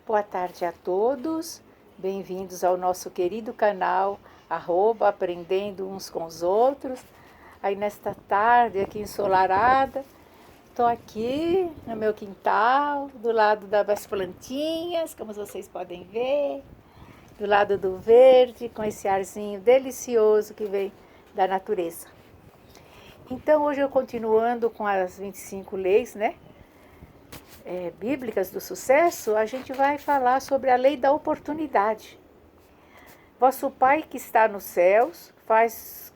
Boa tarde a todos, bem-vindos ao nosso querido canal Aprendendo Uns com os Outros. Aí nesta tarde aqui ensolarada, estou aqui no meu quintal, do lado das plantinhas, como vocês podem ver, do lado do verde, com esse arzinho delicioso que vem da natureza. Então hoje eu continuando com as 25 leis, bíblicas do sucesso, a gente vai falar sobre a lei da oportunidade. Vosso Pai que está nos céus faz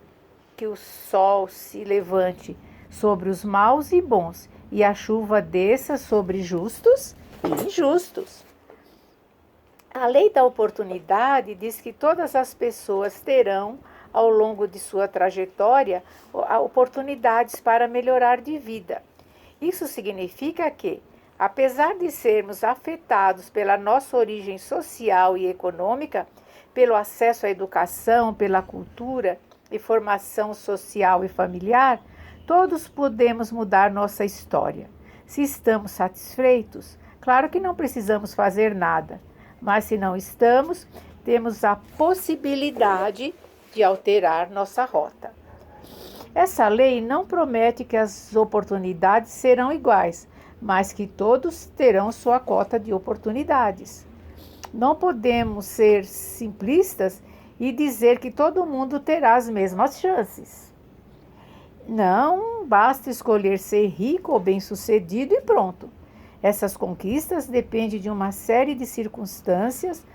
que o sol se levante sobre os maus e bons, e a chuva desça sobre justos e injustos. A lei da oportunidade diz que todas as pessoas terão, ao longo de sua trajetória, oportunidades para melhorar de vida. Isso significa que, apesar de sermos afetados pela nossa origem social e econômica, pelo acesso à educação, pela cultura e formação social e familiar, todos podemos mudar nossa história. Se estamos satisfeitos, claro que não precisamos fazer nada, mas se não estamos, temos a possibilidade de alterar nossa rota. Essa lei não promete que as oportunidades serão iguais, mas que todos terão sua cota de oportunidades. Não podemos ser simplistas e dizer que todo mundo terá as mesmas chances. Não basta escolher ser rico ou bem-sucedido e pronto. Essas conquistas dependem de uma série de circunstâncias,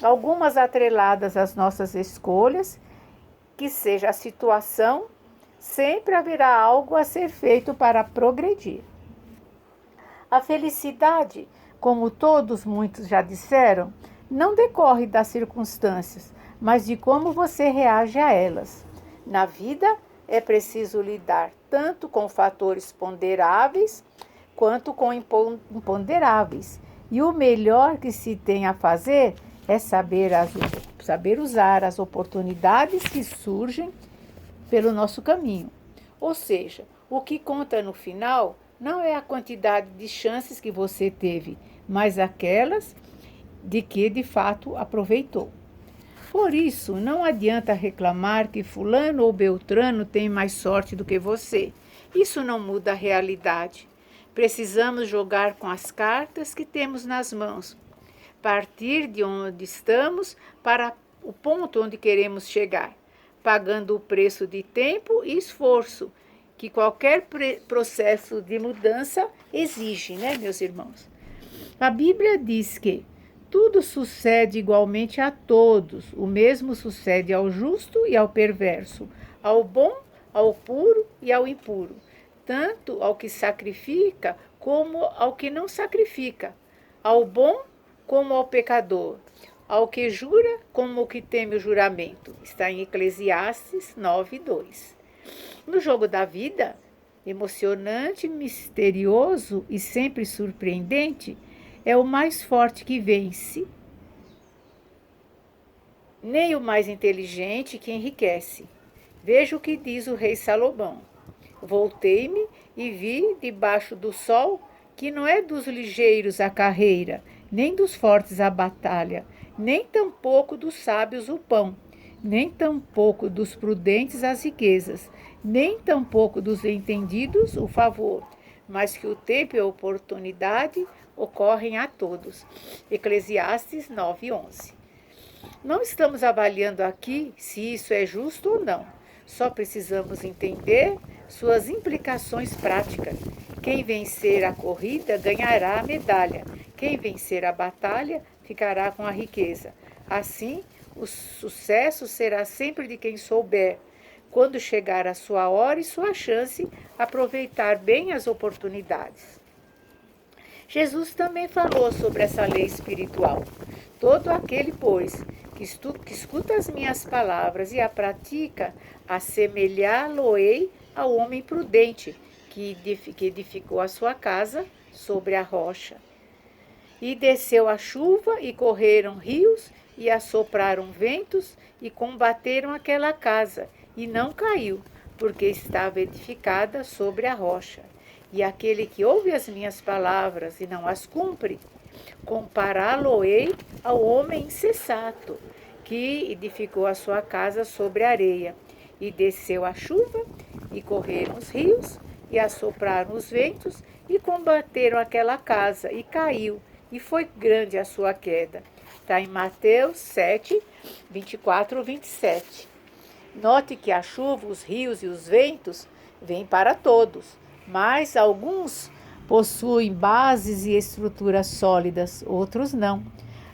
algumas atreladas às nossas escolhas, que seja a situação, sempre haverá algo a ser feito para progredir. A felicidade, como muitos já disseram, não decorre das circunstâncias, mas de como você reage a elas. Na vida, é preciso lidar tanto com fatores ponderáveis quanto com imponderáveis. E o melhor que se tem a fazer é saber usar as oportunidades que surgem pelo nosso caminho. Ou seja, o que conta no final não é a quantidade de chances que você teve, mas aquelas de que de fato aproveitou. Por isso, não adianta reclamar que fulano ou beltrano tem mais sorte do que você. Isso não muda a realidade. Precisamos jogar com as cartas que temos nas mãos. Partir de onde estamos para o ponto onde queremos chegar, pagando o preço de tempo e esforço que qualquer processo de mudança exige, meus irmãos? A Bíblia diz que tudo sucede igualmente a todos, o mesmo sucede ao justo e ao perverso, ao bom, ao puro e ao impuro, tanto ao que sacrifica como ao que não sacrifica, ao bom como ao pecador, ao que jura como ao que teme o juramento. Está em Eclesiastes 9:2. No jogo da vida, emocionante, misterioso e sempre surpreendente, é o mais forte que vence, nem o mais inteligente que enriquece. Veja o que diz o rei Salomão. Voltei-me e vi debaixo do sol que não é dos ligeiros a carreira, nem dos fortes a batalha, nem tampouco dos sábios o pão, nem tampouco dos prudentes as riquezas, nem tampouco dos entendidos o favor, mas que o tempo e a oportunidade ocorrem a todos. Eclesiastes 9:11. Não estamos avaliando aqui se isso é justo ou não. Só precisamos entender suas implicações práticas. Quem vencer a corrida ganhará a medalha. Quem vencer a batalha ficará com a riqueza. Assim, o sucesso será sempre de quem souber, quando chegar a sua hora e sua chance, aproveitar bem as oportunidades. Jesus também falou sobre essa lei espiritual. Todo aquele, pois, que escuta as minhas palavras e a pratica, assemelhá-lo-ei ao homem prudente, que edificou a sua casa sobre a rocha. E desceu a chuva, e correram rios, e assopraram ventos, e combateram aquela casa, e não caiu, porque estava edificada sobre a rocha. E aquele que ouve as minhas palavras e não as cumpre, Compará-lo-ei ao homem insensato, que edificou a sua casa sobre a areia, e desceu a chuva, e correram os rios, e assopraram os ventos, e combateram aquela casa, e caiu, e foi grande a sua queda. Está em Mateus 7, 24, 27. Note que a chuva, os rios e os ventos vêm para todos, mas alguns possuem bases e estruturas sólidas, outros não.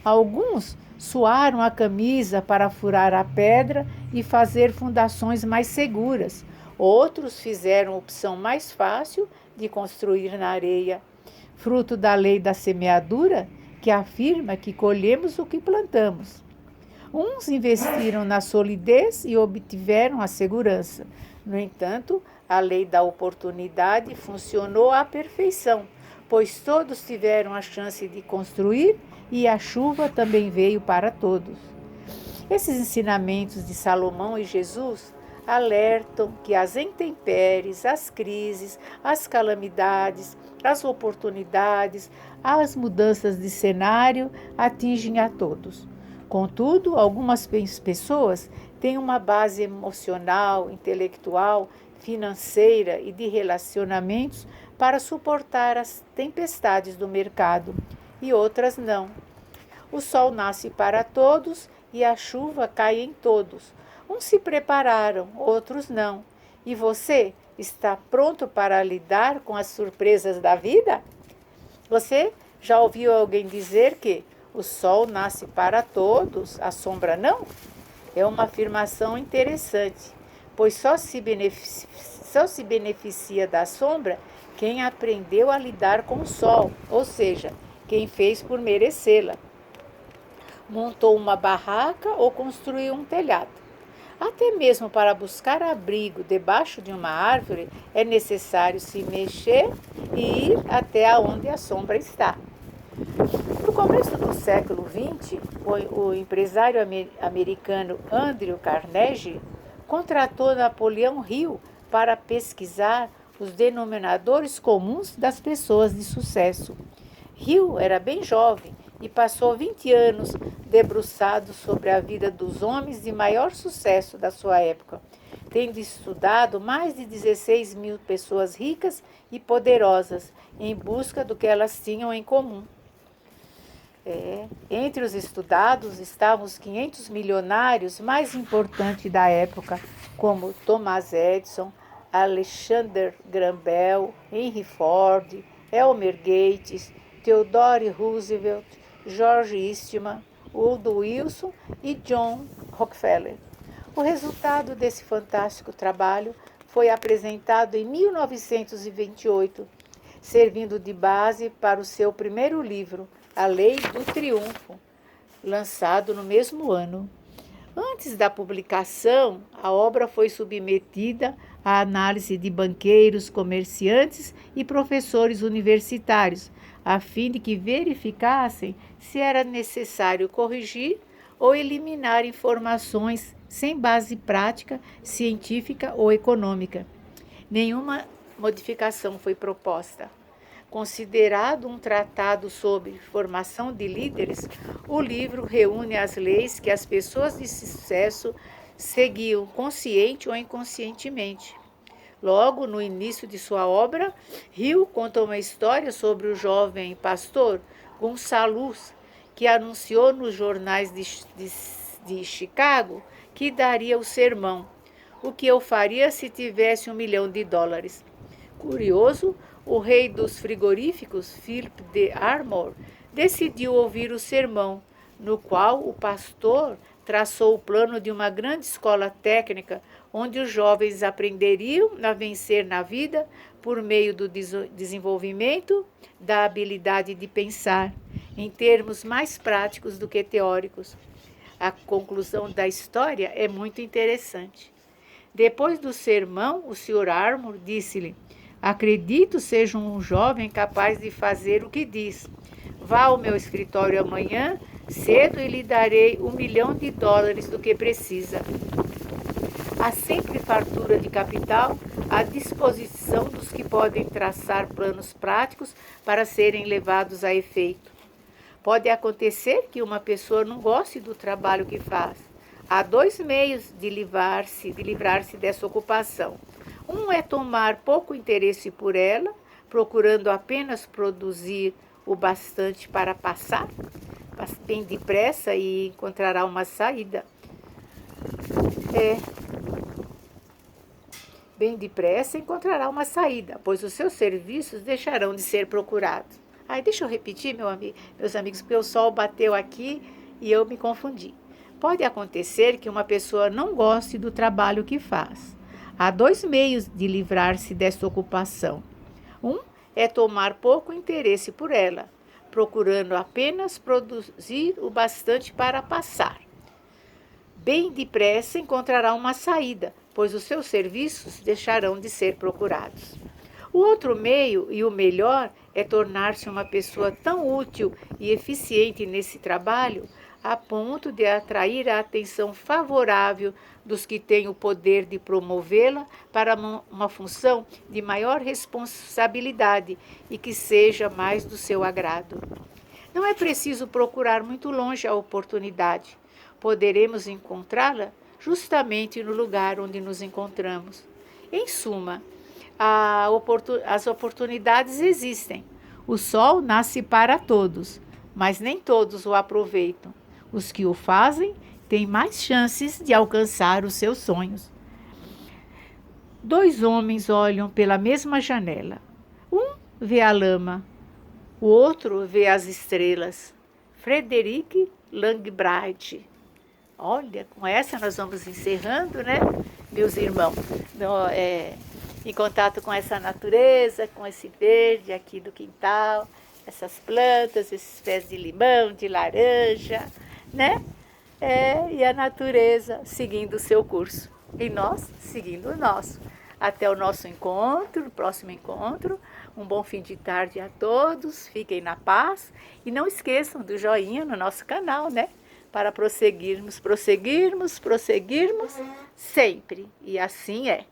Alguns suaram a camisa para furar a pedra e fazer fundações mais seguras. Outros fizeram a opção mais fácil de construir na areia, fruto da lei da semeadura, que afirma que colhemos o que plantamos. Uns investiram na solidez e obtiveram a segurança. No entanto, a lei da oportunidade funcionou à perfeição, pois todos tiveram a chance de construir e a chuva também veio para todos. Esses ensinamentos de Salomão e Jesus alertam que as intempéries, as crises, as calamidades, as oportunidades, as mudanças de cenário atingem a todos. Contudo, algumas pessoas têm uma base emocional, intelectual, financeira e de relacionamentos para suportar as tempestades do mercado, e outras não. O sol nasce para todos e a chuva cai em todos. Uns se prepararam, outros não. E você está pronto para lidar com as surpresas da vida? Você já ouviu alguém dizer que o sol nasce para todos, a sombra não? É uma afirmação interessante, pois só se beneficia da sombra quem aprendeu a lidar com o sol, ou seja, quem fez por merecê-la. Montou uma barraca ou construiu um telhado. Até mesmo para buscar abrigo debaixo de uma árvore é necessário se mexer e ir até onde a sombra está. No começo do século XX, o empresário americano Andrew Carnegie contratou Napoleão Hill para pesquisar os denominadores comuns das pessoas de sucesso. Hill era bem jovem e passou 20 anos debruçado sobre a vida dos homens de maior sucesso da sua época, tendo estudado mais de 16 mil pessoas ricas e poderosas em busca do que elas tinham em comum. Entre os estudados estavam os 500 milionários mais importantes da época, como Thomas Edison, Alexander Graham Bell, Henry Ford, Elmer Gates, Theodore Roosevelt, George Eastman, Woodrow Wilson e John Rockefeller. O resultado desse fantástico trabalho foi apresentado em 1928, servindo de base para o seu primeiro livro, A Lei do Triunfo, lançado no mesmo ano. Antes da publicação, a obra foi submetida à análise de banqueiros, comerciantes e professores universitários, a fim de que verificassem se era necessário corrigir ou eliminar informações sem base prática, científica ou econômica. Nenhuma modificação foi proposta. Considerado um tratado sobre formação de líderes, o livro reúne as leis que as pessoas de sucesso seguiam consciente ou inconscientemente. Logo no início de sua obra, Hill conta uma história sobre o jovem pastor Gonçalo, que anunciou nos jornais de Chicago que daria o sermão: "O que eu faria se tivesse $1 milhão?" Curioso, o rei dos frigoríficos, Philip de Armor, decidiu ouvir o sermão, no qual o pastor traçou o plano de uma grande escola técnica onde os jovens aprenderiam a vencer na vida por meio do desenvolvimento da habilidade de pensar, em termos mais práticos do que teóricos. A conclusão da história é muito interessante. Depois do sermão, o Sr. Armour disse-lhe: "Acredito seja um jovem capaz de fazer o que diz. Vá ao meu escritório amanhã cedo e lhe darei $1 milhão do que precisa." Há sempre fartura de capital à disposição dos que podem traçar planos práticos para serem levados a efeito. Pode acontecer que uma pessoa não goste do trabalho que faz. Há dois meios de livrar-se dessa ocupação. Um é tomar pouco interesse por ela, procurando apenas produzir o bastante para passar bem depressa e encontrará uma saída. Bem depressa encontrará uma saída, pois os seus serviços deixarão de ser procurados. Deixa eu repetir, meus amigos, porque o sol bateu aqui e eu me confundi. Pode acontecer que uma pessoa não goste do trabalho que faz. Há dois meios de livrar-se desta ocupação. Um é tomar pouco interesse por ela, procurando apenas produzir o bastante para passar. Bem depressa encontrará uma saída, pois os seus serviços deixarão de ser procurados. O outro meio, e o melhor, é tornar-se uma pessoa tão útil e eficiente nesse trabalho, a ponto de atrair a atenção favorável dos que têm o poder de promovê-la para uma função de maior responsabilidade e que seja mais do seu agrado. Não é preciso procurar muito longe a oportunidade. Poderemos encontrá-la justamente no lugar onde nos encontramos. Em suma, as oportunidades existem. O sol nasce para todos, mas nem todos o aproveitam. Os que o fazem têm mais chances de alcançar os seus sonhos. Dois homens olham pela mesma janela. Um vê a lama, o outro vê as estrelas. Frederic Langbright. Olha, com essa nós vamos encerrando, né, meus irmãos? Em contato com essa natureza, com esse verde aqui do quintal, essas plantas, esses pés de limão, de laranja, né? E a natureza seguindo o seu curso. E nós seguindo o nosso. Até o nosso encontro, o próximo encontro. Um bom fim de tarde a todos. Fiquem na paz. E não esqueçam do joinha no nosso canal, né? Para prosseguirmos sempre. E assim é.